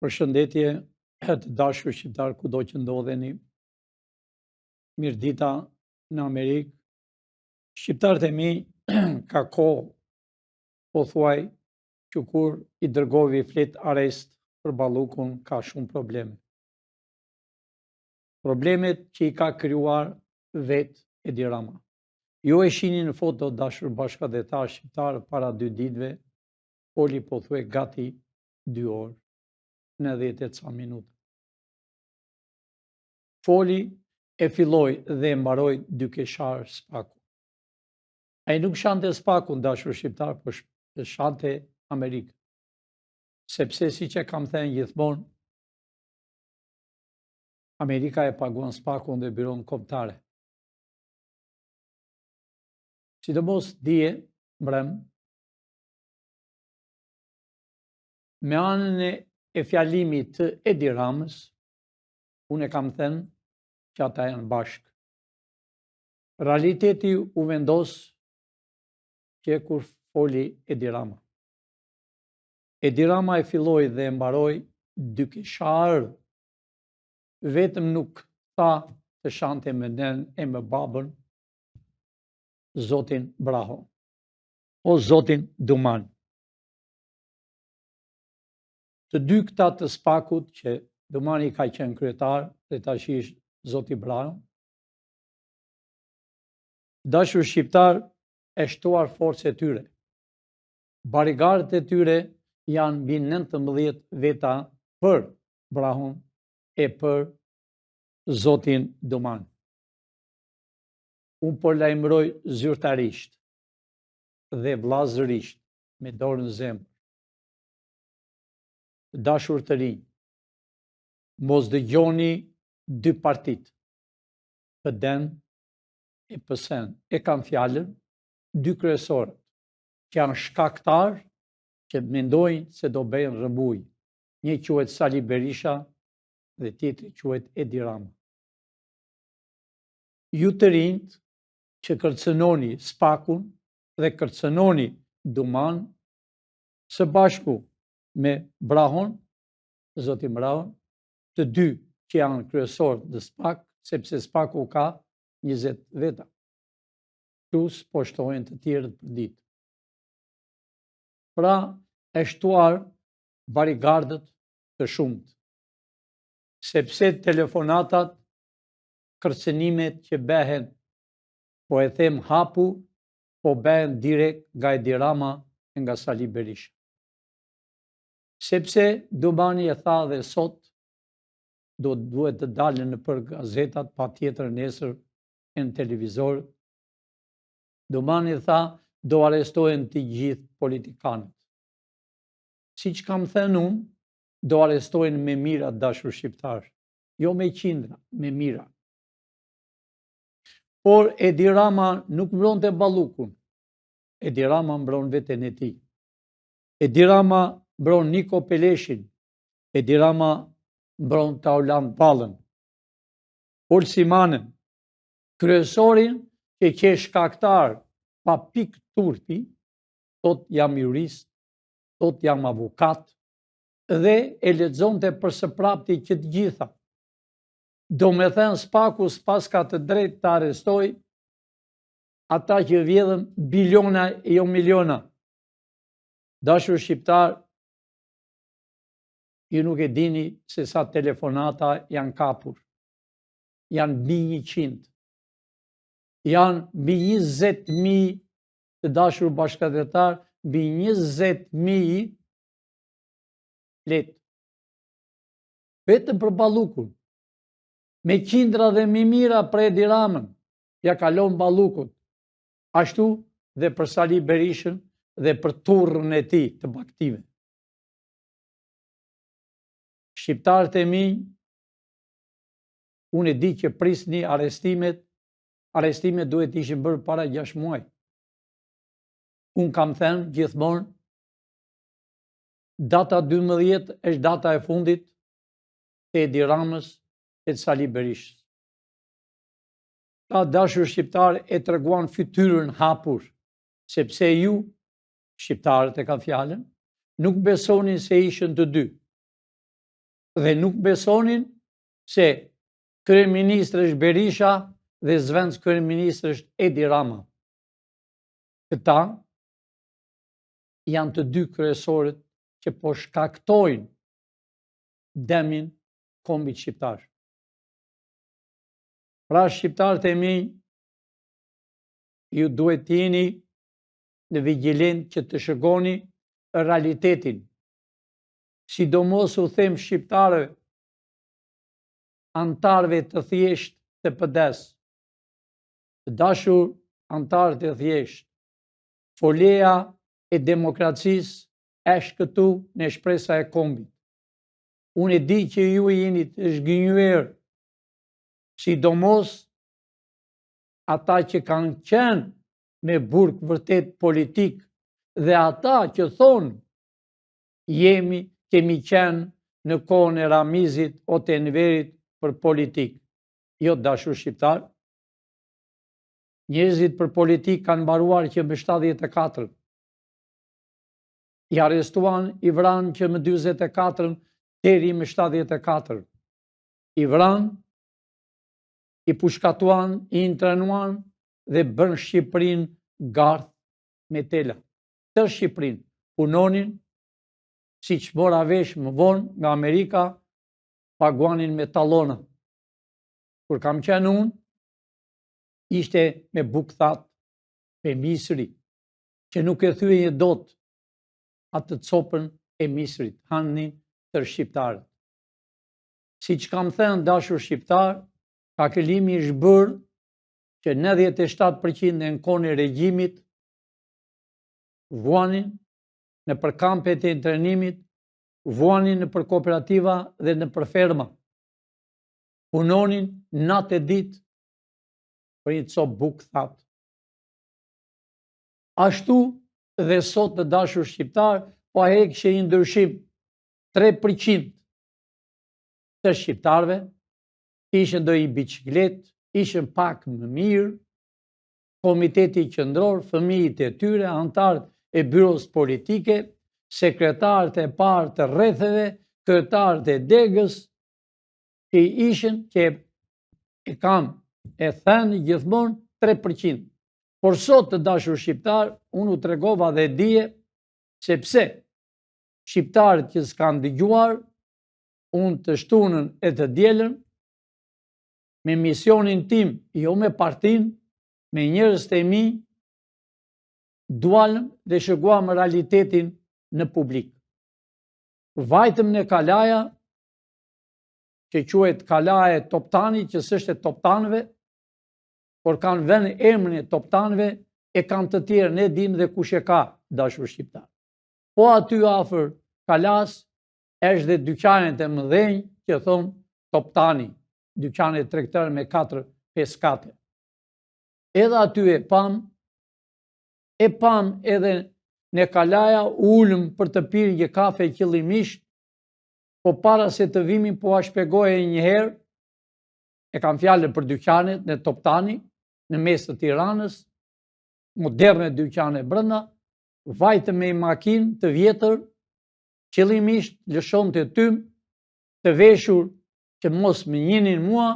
Përshëndetje të dashur shqiptar kudo që ndodheni. Mirëdita në Amerikë. Shqiptarët e mi ka kohë pothuaj që kur i dërgovi flet arrest për Ballukun ka shumë probleme. Problemet që i ka krijuar vetë Edi Rama. Ju e shihni në foto dashur bashkëdhetar shqiptar para 2 ditëve, foli pothuaj gati 2 orë. 98 ca minuta. Foli e filloi dhe e mbaroi duke sharë spakun. Ai nuk shante spakun dashur shqiptar, por shante Amerikën. Sepse siç e kam thënë gjithmonë, Amerika e paguan spakun dhe byron kombëtare. Sidomos dje mbrëm, me anën e fjalimit të Edi Ramës, unë e kam thënë që ata janë bashkë. Realiteti u vendos që kur foli Edi Rama. Edi Rama e filloi dhe e mbaroi duke sharë, vetëm nuk tha të shante me nën e me babën, Zotin Braho, o Zotin Duman. Të dy këta të spakut, që Dumani ka qenë kryetar dhe tash është Zoti Braho, dashur shqiptar, e shtuar forcë e tyre. Barigarët e tyre janë mbi 19 veta për Brahon e për Zotin Duman. Unë po lajmëroj zyrtarisht dhe vllazërisht me dorë në zemër. Dashur të rinj, mos dëgjoni dy partitë, PD-n e PS-n, e kanë fjalën dy kryesorët që janë shkaktar që mendojnë se do bëjnë rëbuj. Një quhet Sali Berisha dhe tjetri quhet Edi Rama. Ju të rinjt që kërcënoni spakun dhe kërcënoni Duman, së bashku me Brahon, Zotin Brahon, të dy që janë kryesorë të spak, sepse spaku ka 20 veta. Plus po shtohen të tjerët për ditë. Pra e shtuar barigardët të shumët, sepse telefonatat, kërcënimet që behen, po e them hapu, po behen direkt nga Edi Rama e nga Sali Berisha. Sepse Dumani e tha dhe sot, duhet të dalën në për gazetat, pa tjetër nesër e në televizor. Dumani tha, do arrestohen të gjithë politikanët. Si që kam thënë unë, do arrestohen me mira dashur shqiptar, jo me qindra, me mira. Por Edi Rama nuk mbronte Ballukun, Edi Rama mbron veten e tij. Edi Rama mbron Niko Peleshin, Edi Rama mbron Taulan Pallën, Ulsimanën, kryesorin që shkaktar pa pik turpi, thot jam jurist, thot jam avokat, dhe e lexonte për së prapti që të gjitha. Do me thënë spaku s'pas ka të drejtë të arrestoj ata që vjedhën biliona e jo miliona. Dashur shqiptar, ju nuk e dini se sa telefonata janë kapur. Janë mbi 100. Janë mbi 20.000 të dashur bashkëdhetar, mbi 20.000 flet. Vetëm për Ballukun. Me qindra dhe me mira për Edi Ramën, ja kalon Ballukut. Ashtu dhe për Sali Berishën dhe për turrën e tij të baktive. Shqiptarët e mi, unë e di që prisni arrestimet duhet ishin bërë para 6 muaj. Unë kam thënë gjithmonë, data 12 është data e fundit të Edi Ramës e të Sali Berishës. Ta dashur shqiptar e treguan fytyrën hapur, sepse ju, shqiptarët e kanë fjalën, nuk besonin se ishën të dy. dhe nuk besonin se kryeministri është Berisha dhe zvenc kryeministri është Edi Rama. Këta janë të dy kryesorët që po shkaktojnë demin kombit shqiptar. Pra shqiptarët e mi, ju duhet të jeni në vigjilent që të shikoni realitetin. Sidomos u them shqiptarëve, antarëve të thjesht të PD-s, të dashur antarët e thjesht, foleja e demokracisë është këtu në shpresa e kombit. Unë e di që ju jeni të zhgënjur, sidomos ata që kanë qenë me burg vërtet politik dhe ata që thonë kemi qenë në kohën e Ramizit o të Enverit për politik. Jo, dashur shqiptar, njerëzit për politik kanë mbaruar që më 74. I arrestuan, i vranë që më 24 deri më 74. I vranë, i pushkatuan, i intrenuan dhe bën Shqipërinë garth me tela. Të Shqipërinë punonin, si që mora vesh më vonë nga Amerika, paguanin me talona. Kur kam qenë unë, ishte me bukëthat, me misri, që nuk e thyej dot atë copën e misrit, hanin të shqiptarët. Si që kam thënë dashur shqiptar, kakëllimi është bërë që 97% në kohën e regjimit vuanin në për kampet e internimit, vuanin në për kooperativa dhe në për ferma. Punonin natë e ditë për një copë bukë thatë. Ashtu dhe sot të dashur shqiptar, po e kështë një ndryshim 3% të shqiptarve, ishën do i biciklet, ishën pak më mirë, komiteti qendror, fëmijët e tyre, antarët e byros politike, sekretarët e parë të rretheve, kryetarët e degës, që ishën që e kam e thënë gjithmonë 3%. Por sot të dashur shqiptar, unë u tregova dhe dije, sepse shqiptarët që s'kanë dëgjuar, unë të shtunën e të dielën, me misionin tim, jo me partin, me njerëz të mi, dualëm dhe shëguam realitetin në publik. Vajtëm në kalaja, që quhet kalaja e Toptani, që s'është e Toptanëve, por kanë vënë emrin e Toptanëve, e kanë të tjerë, ne dim dhe kush e ka, dashur shqiptar. Po aty afër kalas, është dhe dyqanet e mëdhenj që thonë Toptani, dyqanet tregtar me 4-5 kate. Edhe aty e pam edhe në kalaja, ulëm për të pirë një kafe qëllimisht, po para se të vimin po a shpegoje njëherë, e kam fjallën për dyqanet në Toptani, në mes të Tiranës, moderne dyqane brenda, vajtë me makinë të vjetër, qëllimisht lëshon të tym, të veshur që mos më njinin mua,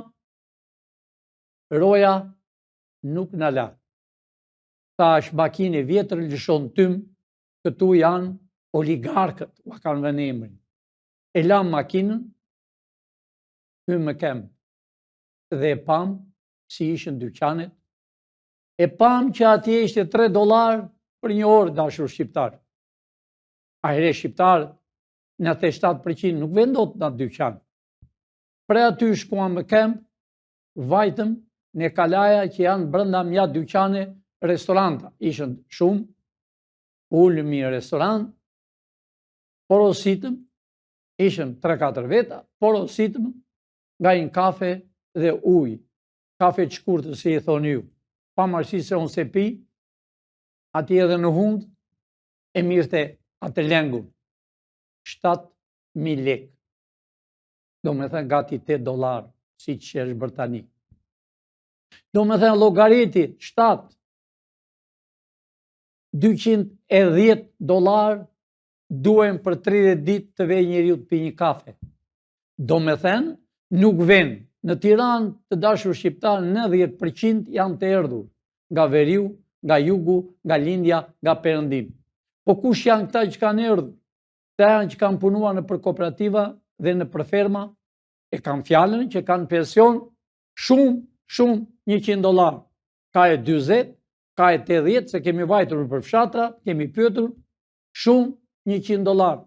roja nuk në la. Ta është makinë e vjetër, lëshon tym, këtu janë oligarkët, u kanë vënë emrin. E lam makinën, hymë më kemë, dhe e pam si ishën dyqanet, e pam që atje ishte $3 për një orë, dashur shqiptar. Ajre shqiptar, në 87% nuk vendot në dyqan. Pre aty shkuam më kemë, vajtëm në kalaja që janë brenda mja dyqane restoranta. Ishën shumë, ullëm i restorant, porositëm, ishën 3-4 veta, porositëm nga një kafe dhe ujë. Kafe të shkurtër, si e thoni ju. Pa marësi se unë se pi, ati edhe në hund, e mirëte atë lengun. 7.000 lek. Do me thënë gati $8, si që është bërë tani. Do me thënë logariti, 210 $, duen për 30 ditë të vej njeriu të pi një kafe. Do me thënë, nuk vjen. Në Tiranë, të dashur shqiptar, 90% janë të erdhur nga veriu, nga jugu, nga lindja, nga perëndim. Po kush janë këta që kanë erdhur? Këta janë që kanë punuar në për kooperativa dhe në për ferma, e kanë fjalën që kanë pension shumë $100. Ka e 20, ka e 80, se kemi vajtur për fshatra, kemi pyetur, shumë $100.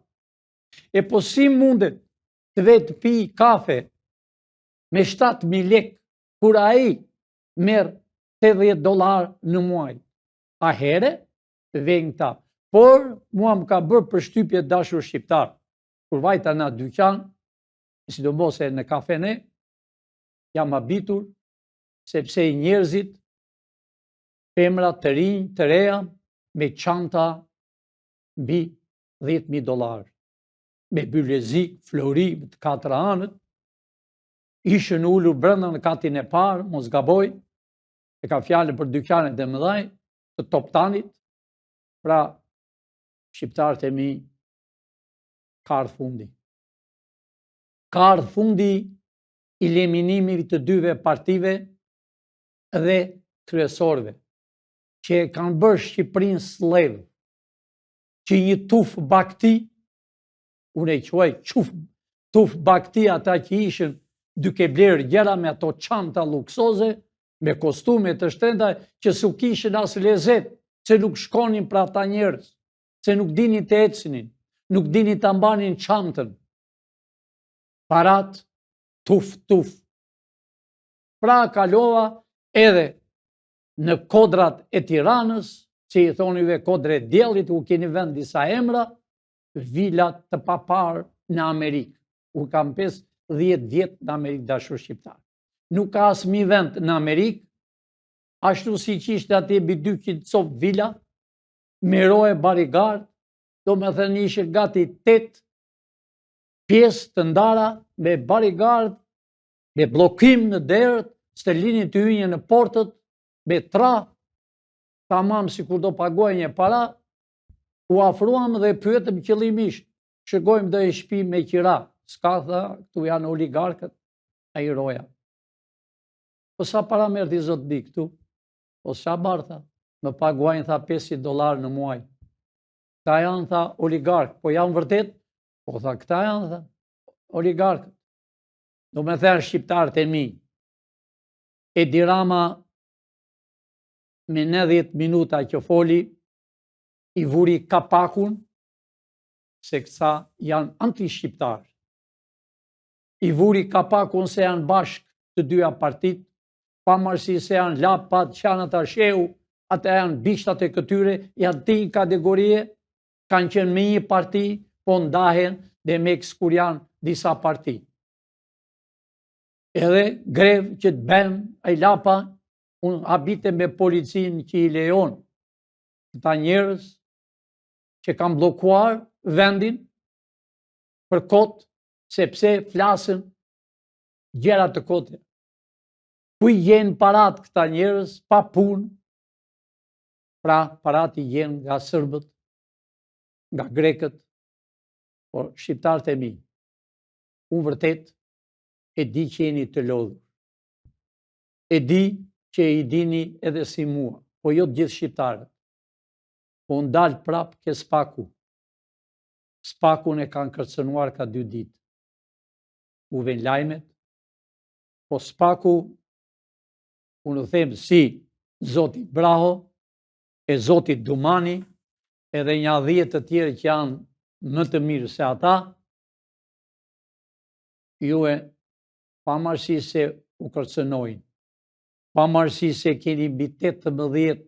E po si mundet të vetë pi kafe me 7.000 lek, kur ai merr $80 në muaj? A here vjen këta. Por mua më ka bërë përshtypje dashur shqiptar. Kur vajta në dyqan, sidomos e në kafene, jam habitur sepse njerëzit, femra të rinj, të reja, me çanta mbi $10.000, me bylezi, flori të 4 anët, ishën ulur brenda në katin e parë, mos gaboj, e ka fjalën për dyqanet e mëdha të Toptanit. Pra, shqiptarët e mi, ka ardhur fundi. Ka ardhur fundi i eliminimit të dyve partive dhe kryesorëve, që e kanë bërë Shqipërinë sllev, që një tuf bakti, unë e quaj tuf bakti, ata që ishën duke blerë gjëra me ato çanta luksoze, me kostume të shtrenjta që s'u kishin as lezet, se nuk shkonin për ata njerëz, se nuk dinin të ecnin, nuk dinin të mbanin çantën. Parat, tuf. Pra kalova edhe në kodrat e Tiranës, që i thonive kodre djellit, u keni vend disa emra, vilat të papar në Amerikë. U kam 10 vjetë në Amerikë, dashur shqiptar. Nuk ka asnjë vend në Amerikë, ashtu si që ishte atje mbi 200 cop vila, me roje barigard, do me thënë ishte gati 8 pjesë të ndara, me barigard, me blokim në derët, s'të linin të hynje në portët, me tra, tamam si kur do paguaj një para, u afruam dhe pyetëm qëllimisht, shkojmë dhe i shtëpi me qira, s'ka tha, këtu janë oligarkët, a i roja. Po sa para merr ti zot di këtu? Po sa bartha? Më paguajnë tha $50 në muaj. Këta janë tha oligarkë, po janë vërtet? Po tha këta janë tha oligarkët. Do me thënë shqiptarët e mi, Edi Rama me 90 minuta që foli, i vuri kapakun, se kësa janë anti-shqiptarë. I vuri kapakun se janë bashkë të dyja partit, pavarësi se janë lapat, që janë ata sheu, ata janë bishtat e këtyre, janë ti kategorie, kanë qenë me një parti, po ndahen dhe me kur janë disa parti. Edhe grev që të ben, a i lapa, unë habite me policinë që i lejon këta njerëz që kanë blokuar vendin për kot, sepse flasën gjëra të kote. Ku i jenë parat këta njerëz pa punë? Pra parat i jenë nga sërbët, nga grekët, por shqiptarët e mi, unë vërtet e di që jeni të lodhur. E di që i dini edhe si mua, po jo të gjithë shqiptarët. Po ndalë prapë ke Spaku. Spakun e kanë kërcënuar ka 2 ditë. U ven lajmet, po Spaku, unë them si zoti Braho, e zoti Dumani, edhe një 10 të tjerë që janë më të mirë se ata, ju e pamarësi se u kërcënojnë, pamarësi se keni mbi 18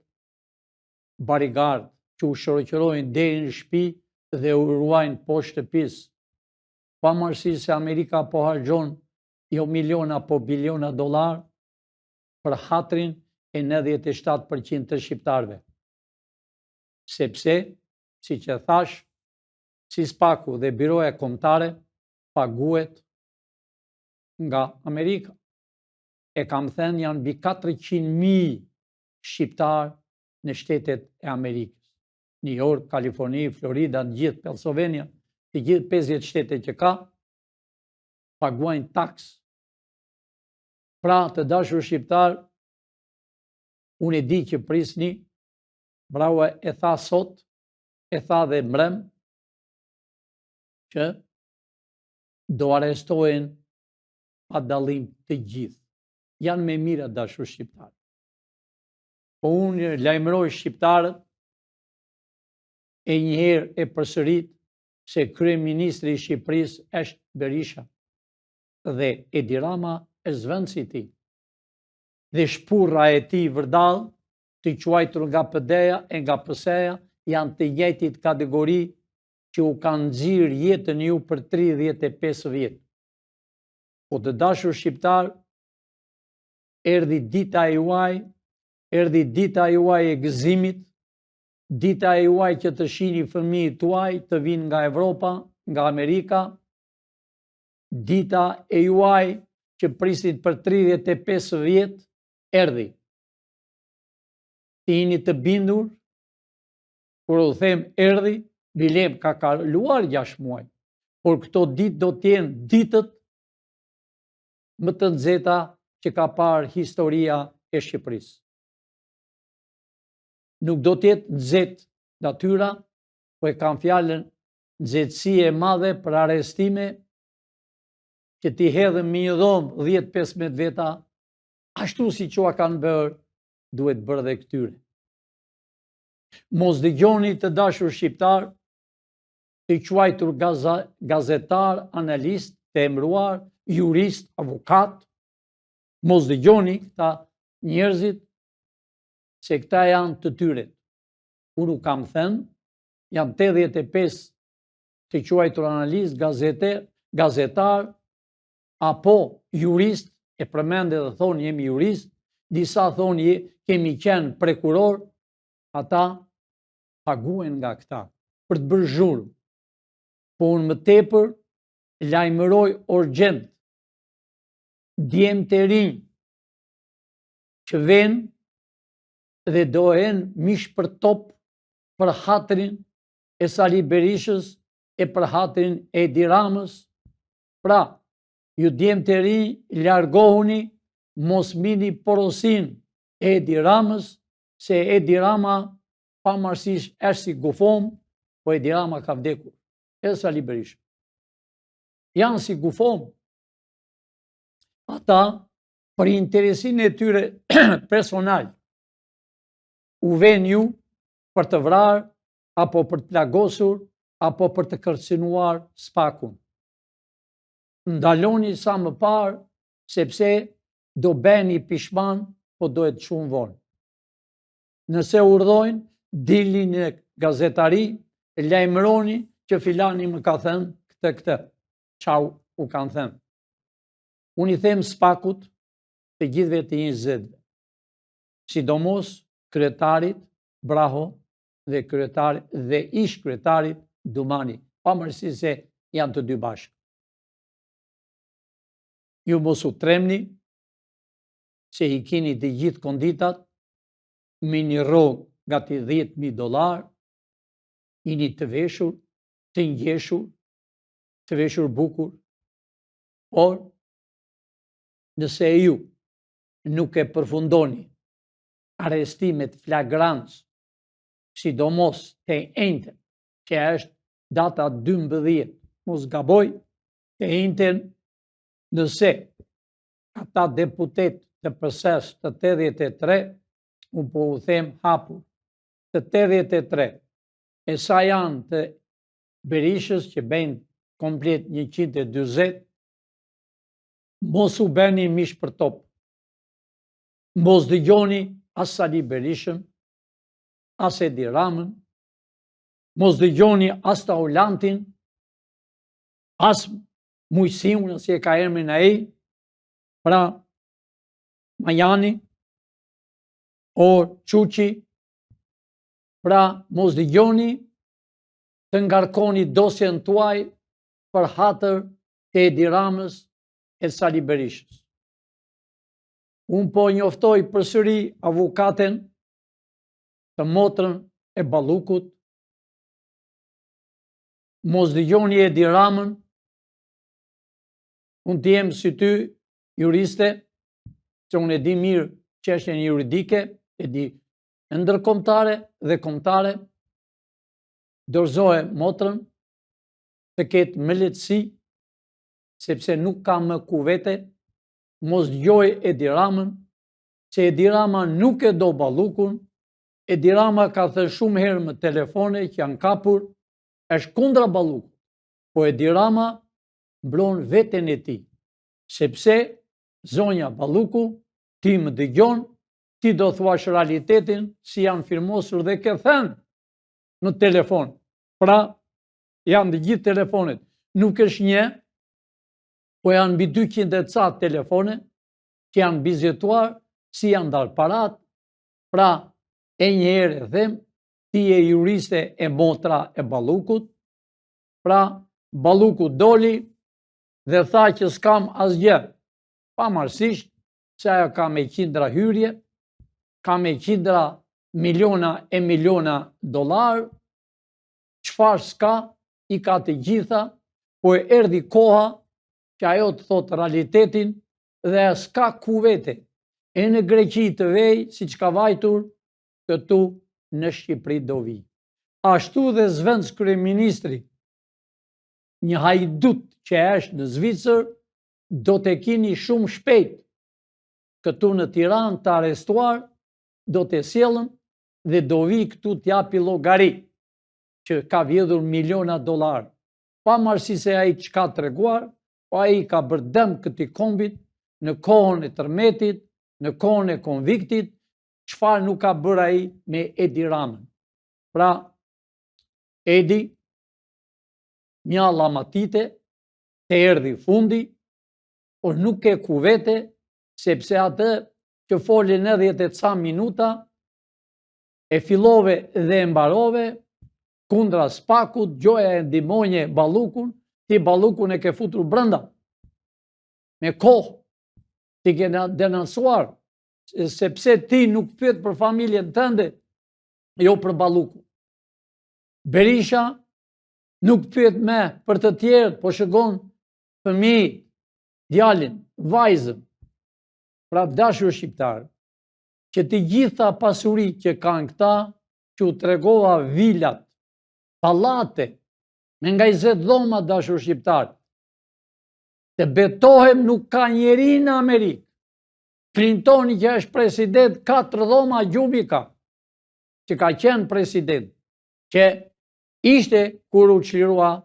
barigard që u shoqërojnë deri në shtëpi dhe u ruajnë poshtë shtëpisë, pamarësi se Amerika po harxhon jo miliona, po biliona dollar për hatrin e 97% të shqiptarëve. Sepse, si që thash, si Spaku dhe Biroja Kombëtare paguhet nga Amerika. E kam thënë janë mbi 400.000 shqiptarë në shtetet e Amerikës. New York, Kaliforni, Florida, në gjithë Pennsylvania, të gjithë 50 shtetet që ka, paguajnë taks. Pra, të dashur shqiptar, unë e di që prisni, bravo e tha sot, e tha dhe mbrëm, që do arestohen pa dallim të gjithë. Janë me mira dashur shqiptar. Po unë lajmëroj shqiptarët e njëherë e përsërit se kryeministri i Shqipërisë është Berisha dhe Edi Rama është zvendësi i tij. Dhe shpurra e tij vërdall, të quajtur nga PD-ja e nga PS-ja, janë të njëjtit kategori që u kanë nxirr jetën ju për 35 vjet. Po të dashur shqiptar, erdhi dita juaj e gëzimit, dita e juaj që të shihni fëmijët tuaj të vinë nga Evropa, nga Amerika, dita e juaj që prisit për 35 vjet, erdhi. Të jeni të bindur, kur u them erdhi, bilem ka kaluar 6 muaj, por këto ditë do t'jenë ditët më të nxehta që ka parë historia e Shqipërisë. Nuk do t'jetë nxehtë natyra, po e kam fjalën nxehtësi e madhe për arrestime që t'i hedhën me një dhomë 10-15 veta, ashtu si që kanë bërë, duhet bërë dhe këtyre. Mos dëgjoni të dashur shqiptar, të quajtur gazetar, analist, të emëruar, jurist, avokat, mos dëgjoni këta njerëzit se këta janë të tyret. Unë u kam thënë, janë 85 të quajtur analist, gazetar, apo jurist, e përmende dhe thonë jemi jurist, disa thonë kemi qenë prekuror, ata paguen nga këta për të bërë zhurmë. Po unë më tepër lajmëroj urgjent djemë të rinj që venë dhe dohen mish për top për hatrin e Sali Berishës e për hatrin e Edi Ramës. Pra, ju djemë të rinj largohuni, mos mini porosin e Edi Ramës, se Edi Rama pamarësisht është si gufom, po Edi Rama ka vdekur. E Sali Berisha. Janë si gufom. Ata, për interesin e tyre personal, u ven ju për të vrarë, apo për të plagosur, apo për të kërcënuar spakun. Ndaloni sa më parë, sepse do beni pishman, po dohet shumë vonë. Nëse urdhojnë, dilni në gazetari, lajmëroni që filani më ka thënë këtë. Çau u kanë thënë. Unë i them spakut të gjithëve të një zëdve. Sidomos kryetarit Braho dhe ish kryetarit Dumani, pavarësisht se janë të dy bashkë. Ju mos u tremni se i keni të gjithë konditat me një rrogë gati $10,000, jeni të veshur, të ngjeshur, të veshur bukur, por nëse ju nuk e përfundoni arrestimet flagrantës, sidomos të enjten, që është data 12, mos gaboj, të enjten nëse ata deputet të PS të 83, unë po u them hapur, të 83, e sa janë të Berishës që bëjnë komplet 140, mos u bëni mish për top. Mos dëgjoni as Sali Berishën, as Edi Ramën, mos dëgjoni as Taulantin, as Mujsiun, as e ka emrin ai, pra Majani, or Quqi, pra mos dëgjoni të ngarkoni dosjen tuaj për hatër të Edi Ramës e Sali Berishës. Unë po njoftoj përsëri avokaten të motrën e Ballukut, mos dëgjoni Edi Ramën, Unë të jem si ty juriste, që unë e di mirë çështjen juridike, e di ndërkombëtare dhe kombëtare, dorëzohe motrën të ketë me lehtësi, sepse nuk ka më kuvete, mos dëgjoj Edi Ramën, që Edi Rama nuk e do Ballukun. Edi Rama ka thënë shumë herë me telefone që janë kapur, është kundra Ballukut, po Edi Rama mbron veten e tij, sepse zonja Balluku, ti më dëgjon, ti do thuash realitetin si janë firmosur dhe ke thënë në telefon. Pra, janë të gjithë telefonet, nuk është një, po janë mbi 200 e ca telefone që janë vizituar, si janë dalë parat. Pra, e një herë e them, ti e juriste e motra e Ballukut. Pra, Balluku doli dhe tha që s'kam asgjë, pavarësisht se ajo ka me qindra hyrje, ka me qindra miliona e miliona dollar, çfarë s'ka, i ka të gjitha, po e erdhi koha që ajo të thotë realitetin dhe s'ka kuvete. E në Greqi të vej, si që ka vajtur, këtu në Shqipëri do vi. Ashtu dhe zvenc kryeministri, një hajdut që është në Zvicër, do të kini shumë shpejt këtu në Tiranë të arrestuar, do të sjellën dhe do vi këtu t'japi llogari që ka vjedhur miliona dollar. Pavarësisht se ai çka treguar, po ai ka bërë dëm këtij kombit në kohën e tërmetit, në kohën e konviktit, çfarë nuk ka bërë ai me Edi Ramën. Pra, Edi, mja llamatite, të erdhi fundi, por nuk e kuvete, sepse atë që foli 90 e ca minuta, e fillove dhe e mbarove, kundra Spakut, gjoja e ndihmonje Ballukun, ti Ballukun e ke futur brenda. Me kohë, ti ke denoncuar, sepse ti nuk pyet për familjen tënde, jo për Ballukun. Berisha nuk pyet me për të tjerët, po shëgon fëmijë, djalin, vajzën. Pra dashur shqiptar, që të gjitha pasuri që kanë këta, që u tregova vilat, pallate, me nga 20 dhoma, dashur shqiptar, të betohem nuk ka njeri në Amerikë. Clintoni që është president, 4 dhoma gjumi ka, që ka qenë president, që ishte kur u çlirua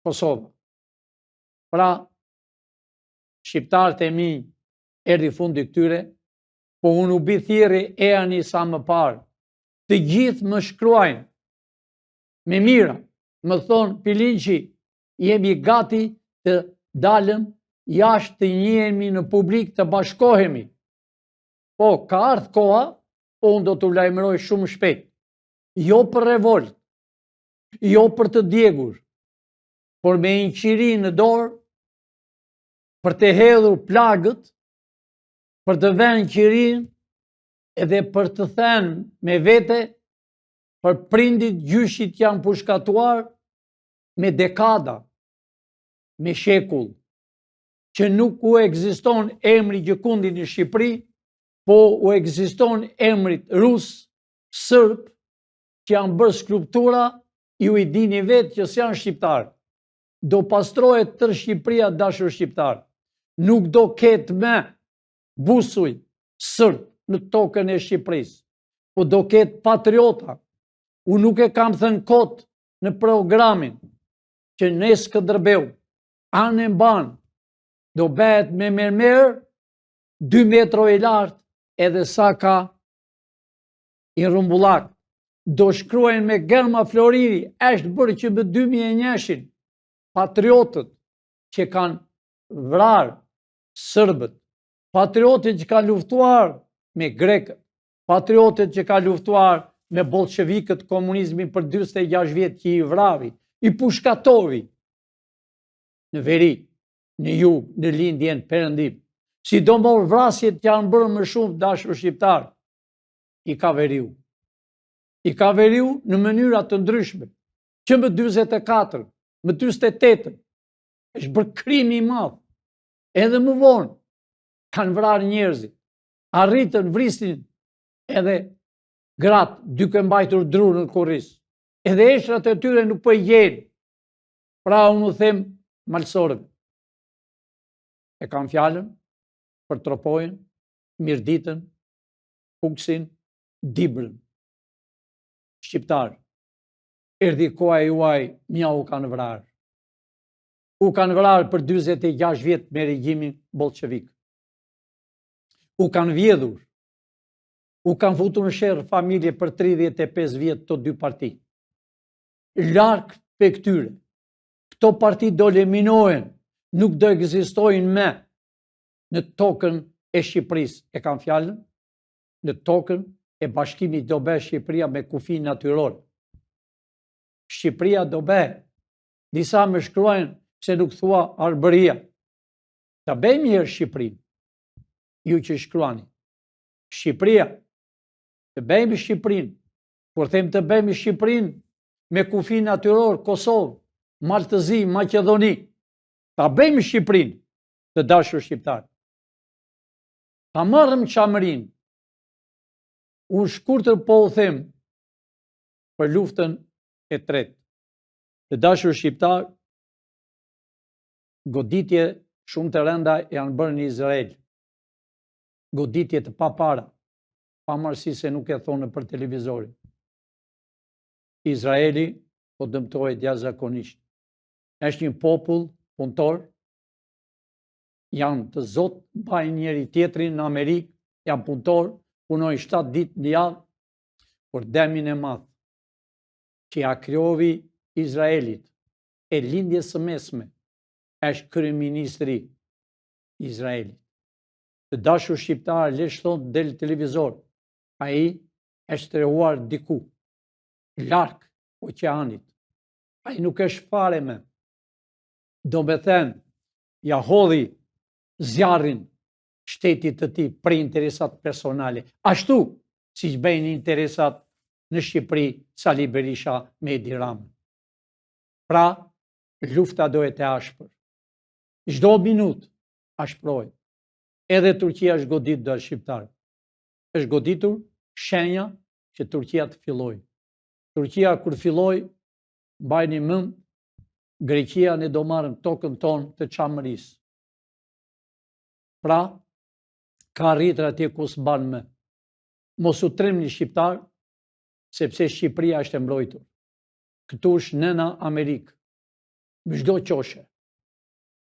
Kosova. Pra, shqiptarët e mi erdhi fundi këtyre, po unë u bi thirrje e ani sa më parë. Të gjithë më shkruajnë me mira, më thonë Pilinçi, jemi gati të dalëm jashtë, të njihemi në publik, të bashkohemi. Po, ka ardhur koha, po unë do t'u lajmëroj shumë shpejt. Jo për revolt, jo për të djegur, por me një qiri në dorë, për të hedhur plagët, për të vënë qirin, edhe për të thënë me vete, për prindit gjyshit janë pushkatuar me dekada, me shekull, që nuk u ekziston emri Gjykundit në Shqipëri, po u ekziston emrit rus, sërb, që janë bërë skulptura, ju i dini vetë që s'janë shqiptarë. Do pastrohet tërë Shqipëria, dashur shqiptarë. Nuk do ketë me busuj sërb në tokën e Shqipërisë, po do ketë patriota. Unë nuk e kam thënë kot në programin që ne Skënderbeu, anë mban, do bëhet me mermer 2 metro i lartë, edhe sa ka i Rumbullak. Do shkruajnë me Germa Floriri, është bërë që më 2001-shin, patriotët që kanë vrarë sërbët, patriotët që kanë luftuar me grekët, patriotët që kanë luftuar me bolshevikët komunizmin për 46 vjetë që i vravi, i pushkatovi në veri, në jug, në lindjen, perëndim. Sidomos vrasjet që janë bërë më shumë, dashur shqiptar, i ka veriu. I ka veriu në mënyra të ndryshme, që më 44, më 48, është bërë krim i madh. Edhe më vonë kanë vrarë njerëzit, arritën, vrisin edhe gratë duke mbajtur dru në korris. Edhe eshrat e tyre nuk po i gjenë. Pra unë them malsorëve, e kam fjalën për Tropojën, Mirditën, Kuksin, Dibrën. Shqiptar, erdhi koha juaj, mja u kanë vrarë. U kanë vrarë për 46 vjetë me regjimin bolshevik. U kanë vjedhur. U kanë futur në sherrë familje për 35 vjetë të dy parti. Larkë për këtyre, këto parti do eliminohen, nuk do ekzistojnë me në tokën e Shqipërisë. E kam fjalën, në tokën e bashkimit do bëhe Shqipëria me kufi natyror. Shqipëria do bëhe, disa më shkruajnë se nuk thua Arbëria. Ta bëjmë mirë Shqipërinë, ju që shkruani. Shqipëria, të bëjmë Shqipërinë, kur them të bëjmë Shqipërinë me kufi natyror, Kosovë, Maltëzi, Maqedoni, ta bëjmë Shqipërinë, të dashur shqiptarë. Ta marrëm qamërinë, unë shkurtër po u them për luftën e tretë. Të dashur shqiptarë, goditje shumë të rënda janë bërë në Izrael. Goditje të papara, pavarësisht se nuk e thonë për televizorin. Izraeli po dëmtohet jashtëzakonisht. Është një popull punëtor, janë të zotë, mbajnë njëri tjetrin në Amerikë, janë punëtor, punojnë 7 ditë në javë, por demin e madh që ja krijovi Izraelit e lindjes së mesme është kryeministri i Izraelit. Të dashur shqiptarë, le shton del televizor, ai është treguar diku larg oqeanit. Ai nuk është fare me. Do me thënë, ja hodhi zjarrin shtetit të tij për interesat personale. Ashtu siç bëjnë interesat në Shqipëri Sali Berisha me Edi Ramën. Pra, lufta do jetë e ashpër. Çdo minutë ashprohet. Edhe Turqia është goditur do shqiptarë. Është goditur shenja që Turqia të filloj. Turqia kur filloj, mbajni mend, Greqia ne do marrën tokën tonë të Çamërisë. Pra, ka arritur atje ku s'ban më. Mos u tremni shqiptar, sepse Shqipëria është e mbrojtur. Këtu është nëna Amerikë, me çdo qoshe.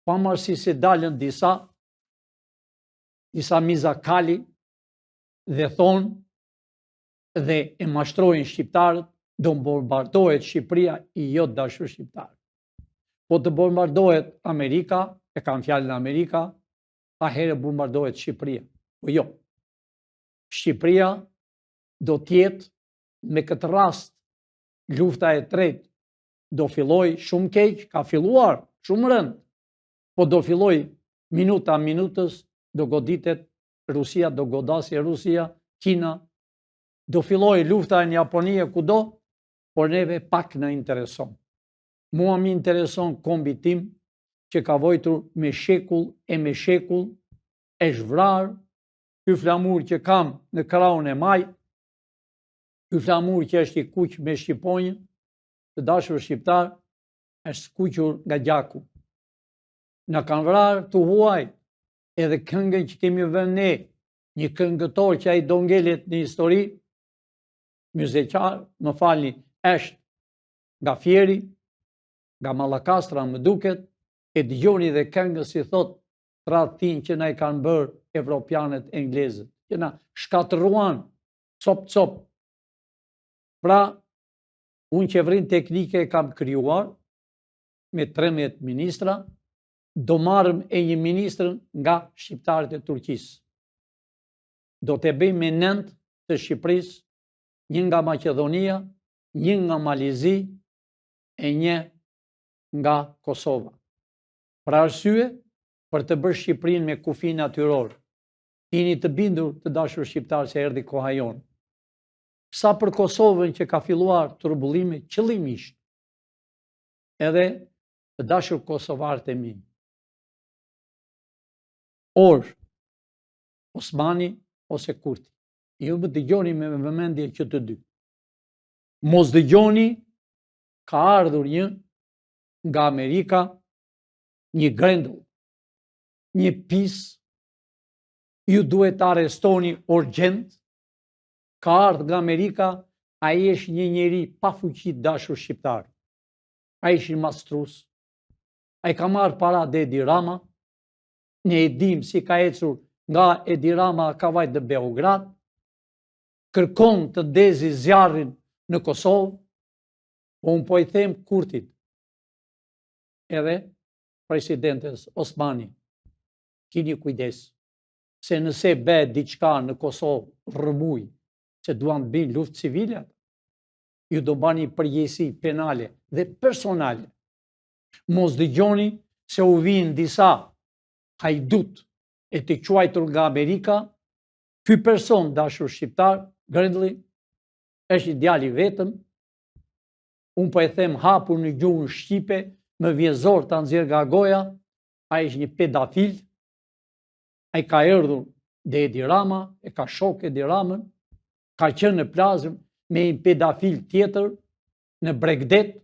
Pavarësisht se dalën disa mizakali dhe thonë dhe e mashtrojnë shqiptarët, do bombardohet Shqipëria i jo dashur shqiptarë. Po të bombardohet Amerika, e kam fjalën Amerika, atëherë bombardohet Shqipëria. Po jo. Shqipëria do tjetë me këtë rast lufta e tretë do filloj shumë keq, ka filluar shumë rënd, po do filloj minuta minutës, do goditet Rusia, do godasje Rusia, Kina, do filloj lufta në Japoni e kudo, por neve pak në intereson. Mua më intereson kombi tim që ka vojtur me shekull e me shekull, e zhvrar, ky flamur që kam në krahun e maj, ky flamur që është i kuq me shqiponjë, të dashur shqiptar, është skuqur nga gjaku. Na kanë vrarë të huaj, edhe këngën që kemi vënë ne, një këngëtor që ai do ngelet në histori, muzikar, më falni, është nga Fieri, nga Mallakastra më duket, e dëgjoni dhe këngën si thot tradhtin që na i kanë bërë evropianët e englezët, që na shkatruan cop cop. Pra, unë qeverinë teknike kam krijuar me 13 ministra, do marrëm e një ministrën nga shqiptarët e Turqisë. Do të bëjmë me 9 të Shqipërisë, një nga Maqedonia, një nga Malizi e një nga Kosova. Pra arsye, për të bërë Shqipërinë me kufi natyror. Jeni të bindur të dashur shqiptar se erdhi koha jonë. Sa për Kosovën që ka filluar turbullime qëllimisht, edhe të dashur kosovarët e mi. Or Osmani ose Kurti. Ju më dëgjoni me vëmendje që të dy. Mos dëgjoni, ka ardhur një nga Amerika, një grendel, një pis, ju duhet të arrestoni urgjent, ka ardhur nga Amerika, ai është një njeri pa fuqi dashur shqiptar. Ai është një mastrus. Ai ka marrë para dhe Edi Rama, ne e dim si ka ecur nga Edi Rama ka vajt në Beograd, kërkon të ndezi zjarrin në Kosovë, unë po i them Kurtit, edhe presidentes Osmani, kini kujdes, se nëse bëhet diçka në Kosovë rrëmuj, se duan të bëjnë luftë civile, ju do bani përgjegjësi penale dhe personale. Mos dëgjoni se u vinë disa hajdut e të quajtur nga Amerika, ky person dashur shqiptar, Grendli, është i djali vetëm, unë po e them hapur në gjuhën shqipe, më vjen zor ta nxjerr nga goja, ai është një pedofil, ai ka erdhur dhe Edi Rama, e ka shok Edi Ramën, ka qenë në plazëm me një pedofil tjetër në Bregdet,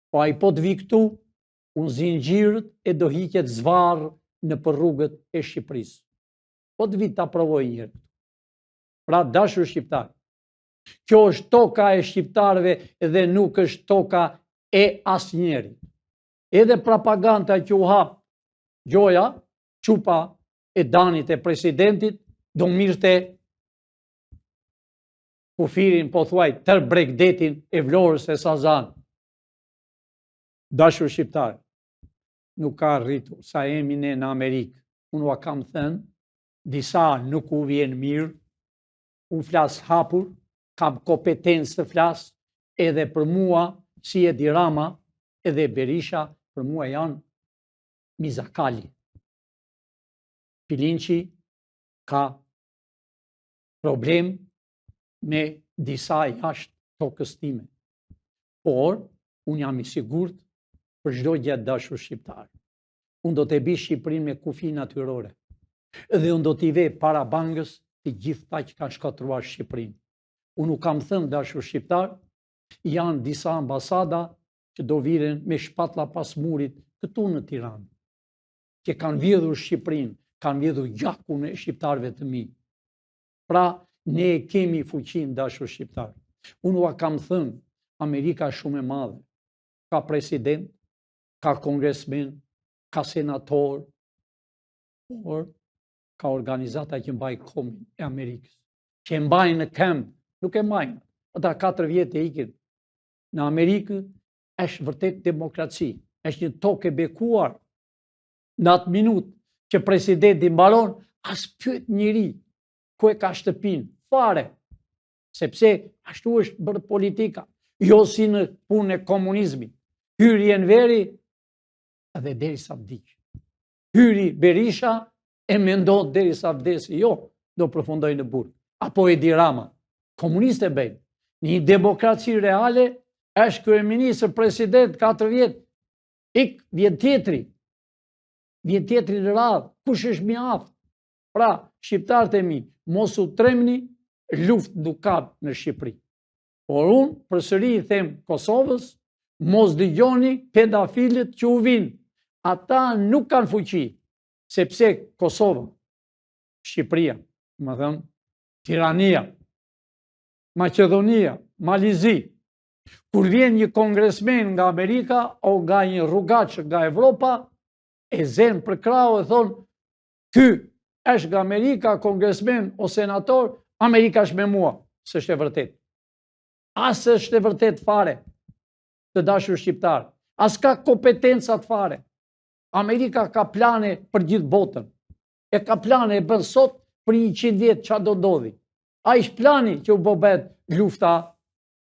po ai po të vi këtu, unë zinxhirët e do hiqet zvarr në për rrugët e Shqipërisë. Po të vi ta provoj njërë. Pra dashur shqiptar, kjo është toka e shqiptarëve dhe nuk është toka e asnjërit. Edhe propaganda që u hap gjoja, çupa e danit e presidentit, do mirte kufirin, po thuaj, tër Bregdetin e Vlorës e Sazan. Dashur shqiptar, nuk ka rritur sa jemi ne në Amerikë. Unë ua kam thënë, disa nuk u vjen mirë, unë flas hapur, kam kompetencë të flas, edhe për mua, si Edi Rama, edhe Berisha, për mua janë mizakali. Pilinçi ka problem me disa jashtë tokës time. Por, unë jam i sigurt për çdo gjë dashur shqiptar. Unë do të bëj Shqipërinë me kufi natyrore. Dhe unë do t'i vej para bangës të gjitha që kanë shkatruar Shqipërinë. Unë nuk kam thënë dashur shqiptar, janë disa ambasada që do viren me shpatlla pas murit këtu në Tiranë, që kanë vjedhur Shqipërinë, kanë vjedhur gjakun e shqiptarëve të mi. Pra, ne kemi fuqinë dashur shqiptar. Unë ua kam thënë, Amerika shumë e madhe, ka president, ka kongresmen, ka senator, por ka organizata që mbajnë komin e Amerikës, që mbajnë në këmbë, nuk e mbajnë. Ata 4 vjetë e ikin. Në Amerikë është vërtet demokraci, është një tokë e bekuar. Në atë minutë që presidenti mbaron, as pyet njëri ku e ka shtëpinë, fare, sepse ashtu është bërë politika, jo si në punë e komunizmit. Hyri Enveri, edhe derisa vdiq. Hyri Berisha, e mendon derisa vdesi, jo, do përfundoj në burg. Apo Edi Rama, komuniste bëjnë. Një demokraci reale, është kryeministër, president, 4 vjetë, vjen tjetri në radhë, kush është mjaft? Pra, shqiptarët e mi, mos u tremni, luftë nuk ka në Shqipëri. Por unë, përsëri i them Kosovës, mos dëgjoni pedofilët që u vinë. Ata nuk kanë fuqi, sepse Kosova, Shqipëria, më thëmë, Tirania, Maqedonia, Malizi, kur vjen një kongresmen nga Amerika o nga një rrugaç nga Evropa, e zen për krahun e thonë, ky është nga Amerika, kongresmen o senator, Amerika është me mua. S'është e vërtet. As është e vërtet fare, të dashur shqiptar. As ka kompetencat fare. Amerika ka plane për gjithë botën. E ka plane e bën sot për 100 vjetë çfarë do ndodhi. A ishtë plani që u bëhet lufta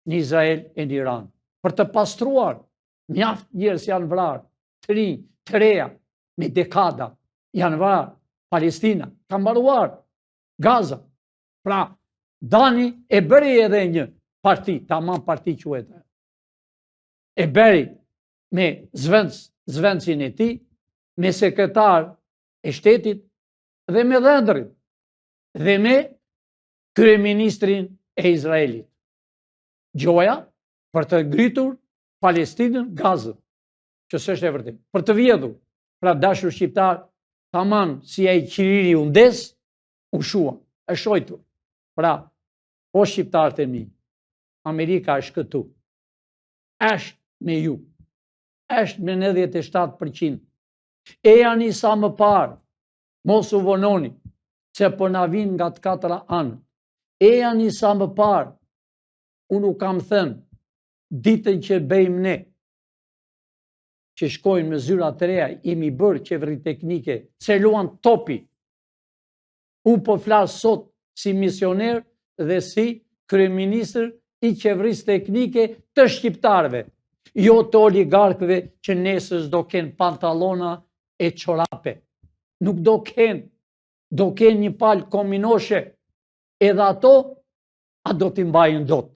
në Izrael e në Iran. Për të pastruar, mjaft njerëz janë vrarë, të rinj, të reja, me dekada, janë vrarë. Palestina, ka mbaruar Gaza. Pra, Dani e bëri edhe një parti, tamam parti quhet. E bëri me zvencin e tij, me sekretar e shtetit, dhe me dhëndrit dhe me kryeministrin e Izraelit. Gjoja për të ngritur Palestinën, Gazën, që s'është e vërtetë, për të vjedhur. Pra dashur shqiptar, tamam si ai qiriri u ndes, u shua, e shojtur. Pra, o shqiptarët e mi, Amerika është këtu, është me ju, është me 97%. E janë sa më parë, mos u vononi, që po na vinë nga të katra anë. E janë sa më parë, unë u kam thënë, ditën që bëjmë ne, që shkojnë me zyra të reja, imi bërë qeveri teknike, se luan topi. Unë po flasë sot si misioner dhe si kryeministër i qeverisë teknike të shqiptarëve, jo të oligarkëve që nesër do kenë pantallona e çorape. Nuk do kenë një palë kominoshe, edhe ato, a do t'i mbajnë dot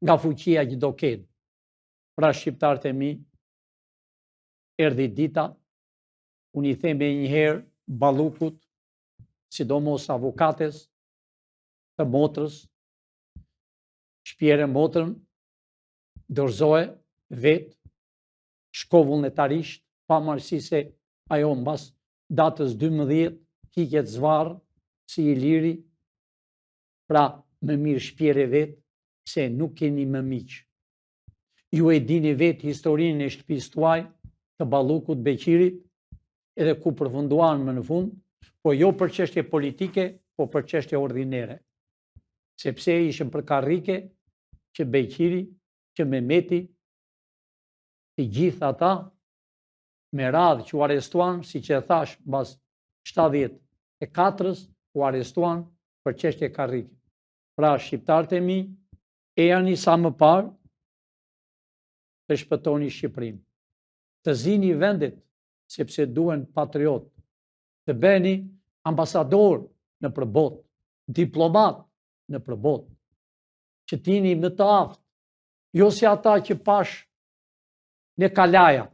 nga fuqia që do kenë. Pra shqiptarët e mi, erdhi dita, unë i them njëherë Ballukut, sidomos avokates të motrës, shpjere motrën, dorëzohe vetë, shko vullnetarisht, pavarësisht se ajo mbas datës 12 hiqet zvarr si i liri. Pra më mirë shpjere vetë se nuk keni më miq. Ju e dini vetë historinë e shtëpisë tuaj, të Ballukut, Beqirit, edhe ku përfunduan më në fund, po jo për çështje politike, po për çështje ordinere. Sepse ishën për karrike që Beqiri, që Mehmeti, të gjithë ata me radhë që u arrestuan, siç e thash, mbas 74-s u arrestuan për çështje karrike. Pra shqiptarët e mi, e janë sa më parë të shpëtoni Shqipërinë, të zini vendet, sepse duhen patriot, të bëni ambasador në përbot, diplomat në përbot, që t'jini më të aftë, jo si ata që pash në Kalaja,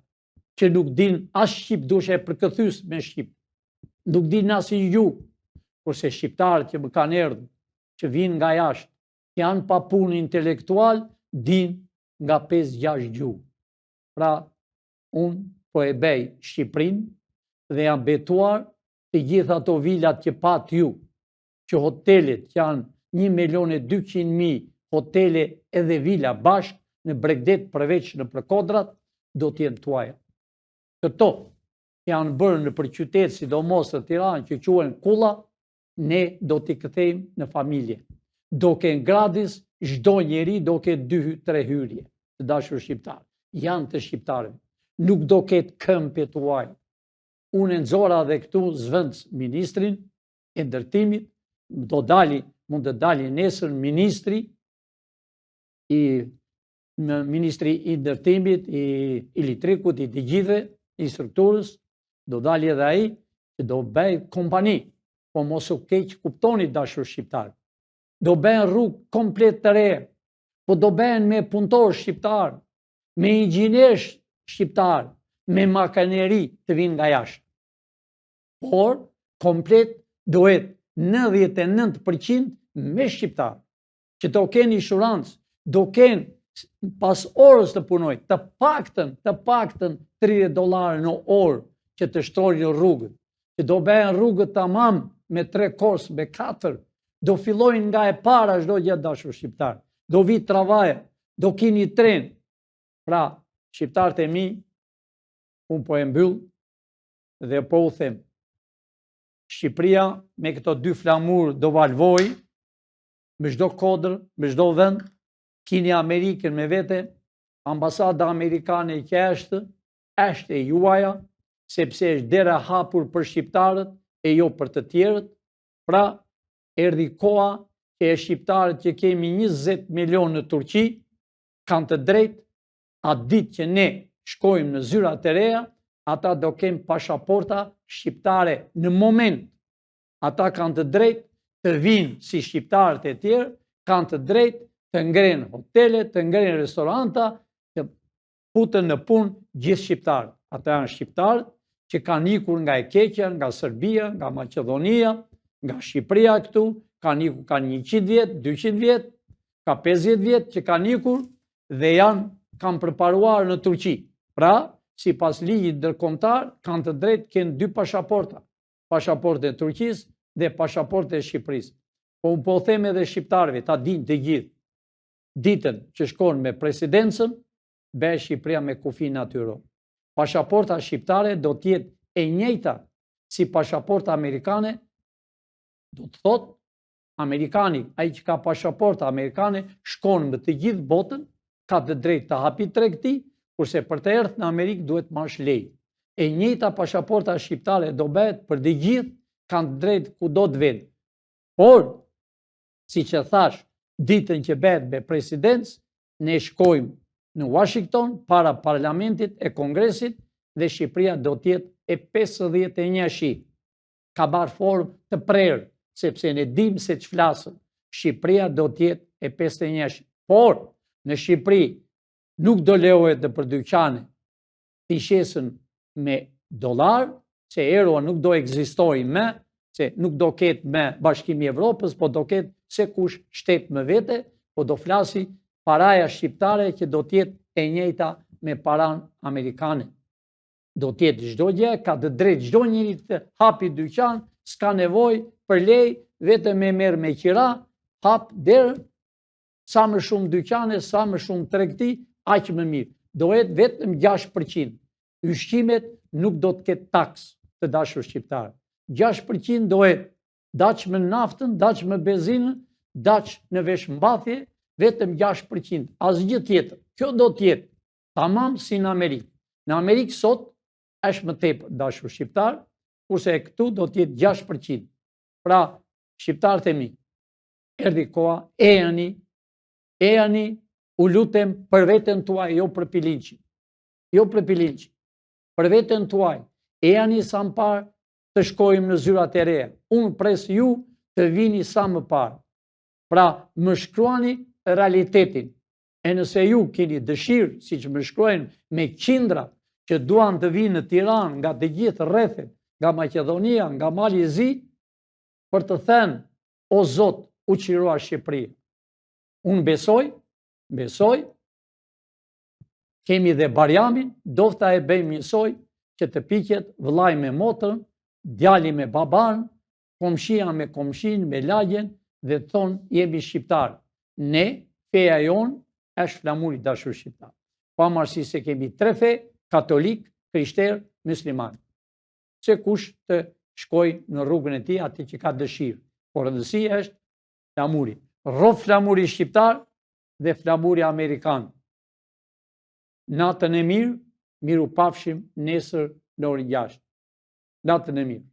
që nuk din as Shqip, dushe përkëthys me Shqip, nuk din as i gjuhë, kurse shqiptarët që më kanë erdhur, që vinë nga jashtë, janë pa punë intelektual, din nga 5-6 gjuhë. Pra, unë po e bej Shqipërinë dhe jam betuar të gjitha ato vilat që pat ju, që hotelet janë 1.200.000 hotele edhe vila bashkë në Bregdet përveç në përkodrat, do t'jenë tuaja. Këto janë bërë në për qytetë, sidomos të Tiranë, që quhen kulla, ne do t'i kthejmë në familje. Do kenë gradis, çdo njeri do ketë 2-3 hyrje, të dashur shqiptarë. Janë të shqiptarëve. Nuk do ketë këmbë tuaj. Unë nxora dhe këtu zvendës ministrin e ndërtimit, mund të dali nesër ministri i ndërtimit, i elektrikut, i të gjithëve, i strukturës, do dali edhe ai që do bëj kompani, po mos u keq kuptoni dashur shqiptar. Do bëhen rrugë komplet të re, po do bëhen me punëtor shqiptar, me inxhinier shqiptar, me makineri të vinë nga jashtë. Por komplet duhet 99% me shqiptar, që do kenë inshurancë, do kenë pas orës të punoj, të paktën $30 në orë që të shtrojnë rrugët, që do bëhen rrugët tamam me 3 kors, me 4, do fillojnë nga e para çdo gjë dashur shqiptar, do vi travaja, do keni tren. Pra, shqiptarët e mi, unë po e mbyll dhe po u them, Shqipëria me këto 2 flamur do valvoj, me çdo kodër, me çdo vend, kini Amerikën me vete, ambasada amerikane që është e juaja, sepse është dera hapur për shqiptarët e jo për të tjerët. Pra, erdhi koha që e shqiptarët që kemi 20 milion në Turqi, kanë të drejtë, atë ditë që ne shkojmë në zyrat e reja, ata do kemë pashaporta shqiptare në moment. Ata kanë të drejtë të vinë si shqiptarët e tjerë, kanë të drejtë të ngrenë hotele, të ngrenë restoranta, të putën në punë gjithë shqiptarët. Ata janë shqiptarët që kanë ikur nga e keqja, nga Serbia, nga Maqedonia, nga Shqipëria këtu, kanë ikur ka 100 vjet, 200 vjet, ka 50 vjet që kanë ikur dhe kanë përparuar në Turqi. Pra, sipas ligjit ndërkombëtar, kanë të drejtë kënë 2 pasaporta, pasaportën e Turqisë dhe pasaportën e Shqipërisë. Po unë po them edhe shqiptarëve, ta dinë të gjithë, ditën që shkon me presidencën, be Shqipëria me kufin atyro. Pasaporta shqiptare do t'jetë e njëjta si pasaporta amerikane, do të thotë, amerikani, ai që ka pasaporta amerikane, shkon me të gjithë botën, ka të drejtë të hapi tregti, kurse për të erdhur në Amerikë duhet marrësh lejë. E njëjta pasaporta shqiptare do bëhet për të gjithë, kanë drejtë kudo të vinë. Por, siç e thash, ditën që bëhet me presidencë, ne shkojmë në Washington para parlamentit e kongresit dhe Shqipëria do të jetë e 51-shi. Ka marrë formë të prerë, sepse ne dim se që flasëm. Shqipëria do të jetë e 51-shi. Por, në Shqipëri nuk do lejohet për dyqane të shesën me dollar, se euro nuk do ekzistojë më, se nuk do ketë me Bashkimi i Evropës, po do ketë se kush shtet më vete, po do flasi paraja shqiptare që do tjetë e njëjta me paran amerikane. Do tjetë çdo gjë, ka të drejtë çdo njëri të hapi dyqan, s'ka nevojë për lej, vetëm me merr me qira, hap derë, sa më shumë dyqane, sa më shumë tregti, aq më mirë. Do jetë vetëm 6%. Ushqimet nuk do të ketë taks, të dashur shqiptarë. 6% do jetë daç me naftën, daç me benzinën, daç në veshmbathje, vetëm 6%. Asgjë tjetër. Kjo do të jetë tamam si në Amerikë. Në Amerikë sot është më tepër, dashur shqiptar, kurse këtu do të jetë 6%. Pra, shqiptarët e mi, erdhi koha, ejani, u lutem për veten tuaj, jo për Pilinçin. Jo për Pilinçin. Për veten tuaj, ejani sa më parë të shkojmë në zyrat e reja. Unë pres ju të vini sa më parë. Pra, më shkruani realitetin. E nëse ju keni dëshirë, si që më shkruajnë me qindra që duan të vinë në Tiranë nga të gjithë rrethet, nga Maqedonia, nga Mali i Zi, për të thënë, o Zot, u qirua Shqipëria. Unë besoj, kemi dhe Barjamin, dofta e bëjmë njësoj që të piqet vëllai me motrën, djali me baban, komshia me komshin, me lagjen, dhe të thonë jemi shqiptarë. Ne, feja jonë, është flamuri dashur shqiptar. Pavarësisht se kemi 3 fe, katolik, krishterë, musliman. Se kush të shkoj në rrugën e tij atë që ka dëshirë. Por rëndësia është flamuri. Rrof flamuri shqiptar dhe flamuri amerikan. Natën e mirë, miru pafshim nesër në orën 6. Natën e mirë.